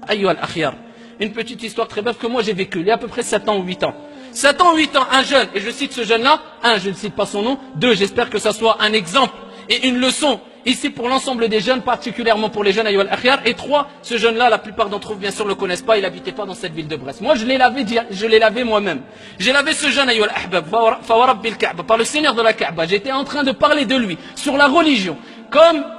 Ayyuha al-akhyar, une petite histoire très brève que moi j'ai vécue, il y a à peu près 7 ans ou 8 ans. 7 ans ou 8 ans, un jeune, et je cite ce jeune-là, un, je ne cite pas son nom, deux, j'espère que ça soit un exemple et une leçon, ici pour l'ensemble des jeunes, particulièrement pour les jeunes, ayyuha al-akhyar, et trois, ce jeune-là, la plupart d'entre vous bien sûr le connaissent pas, il n'habitait pas dans cette ville de Brest. Moi je l'ai lavé moi-même. J'ai lavé ce jeune, ayyuha al-ahbab, fawarabbil Ka'ba, par le Seigneur de la Ka'ba, j'étais en train de parler de lui, sur la religion,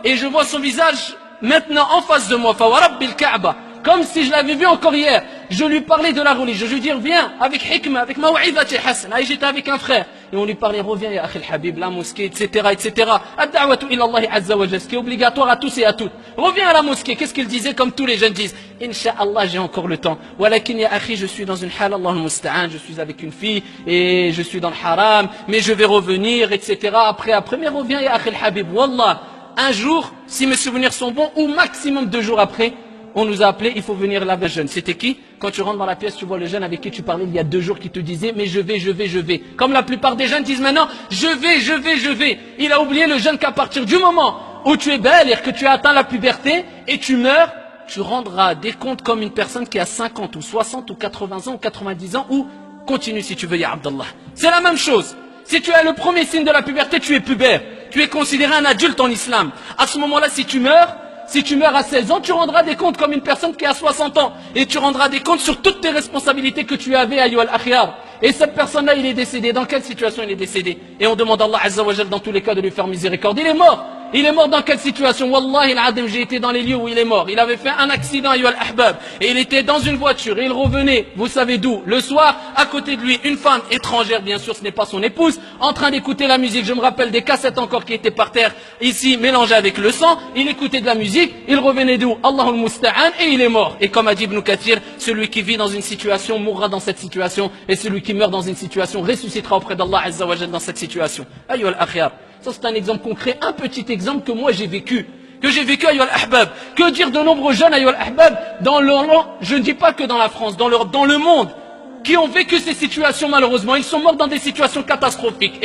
et je vois son visage maintenant en face de moi, fawarabbil Ka'ba, comme si je l'avais vu encore hier. Je lui parlais de la religion. Je lui dis, viens, avec hikmah, avec maw'idati hasan. Et j'étais avec un frère. Et on lui parlait, reviens, ya akhi al-habib, la mosquée, etc., etc. Ad-da'watu ila Allah azza wa jalla, ce qui est obligatoire à tous et à toutes. Reviens à la mosquée. Qu'est-ce qu'il disait, comme tous les jeunes disent? Inch'Allah, j'ai encore le temps. Walakin ya akhi, je suis dans une hal, Allah al-musta'an, je suis avec une fille, et je suis dans le haram, mais je vais revenir, etc. Après, mais reviens, ya akhi al-habib. Wallah, un jour, si mes souvenirs sont bons, ou maximum 2 jours après, on nous a appelé, il faut venir laver le jeune. C'était qui? Quand tu rentres dans la pièce, tu vois le jeune avec qui tu parlais il y a 2 jours qui te disait, mais je vais. Comme la plupart des jeunes disent maintenant, je vais. Il a oublié le jeune qu'à partir du moment où tu es belle et que tu as atteint la puberté et tu meurs, tu rendras des comptes comme une personne qui a 50 ou 60 ou 80 ans ou 90 ans ou continue si tu veux, ya Abdallah. C'est la même chose. Si tu as le premier signe de la puberté, tu es pubère. Tu es considéré un adulte en islam. À ce moment-là, si tu meurs à 16 ans, tu rendras des comptes comme une personne qui a 60 ans. Et tu rendras des comptes sur toutes tes responsabilités que tu avais, ayyuha al-akhyar. Et cette personne-là, il est décédé. Dans quelle situation il est décédé? Et on demande à Allah Azza wa Jal dans tous les cas de lui faire miséricorde. Il est mort. Il est mort dans quelle situation? Wallahi al-adim, j'ai été dans les lieux où il est mort. Il avait fait un accident, ayyuha al-ahbab. Et il était dans une voiture. Et il revenait, vous savez d'où? Le soir, à côté de lui, une femme étrangère, bien sûr, ce n'est pas son épouse, en train d'écouter la musique. Je me rappelle des cassettes encore qui étaient par terre, ici, mélangées avec le sang. Il écoutait de la musique. Il revenait d'où? Allahul Musta'an. Et il est mort. Et comme a dit Ibn Kathir, celui qui vit dans une situation mourra dans cette situation. Et celui qui meurt dans une situation ressuscitera auprès d'Allah Azza wa Jal dans cette situation. Ayyuha al-akhyar. Ça c'est un exemple concret, un petit exemple que moi j'ai vécu. Ayyuha al-ahbab. Que dire de nombreux jeunes, ayyuha al-ahbab, je ne dis pas que dans la France, dans le monde, qui ont vécu ces situations malheureusement. Ils sont morts dans des situations catastrophiques.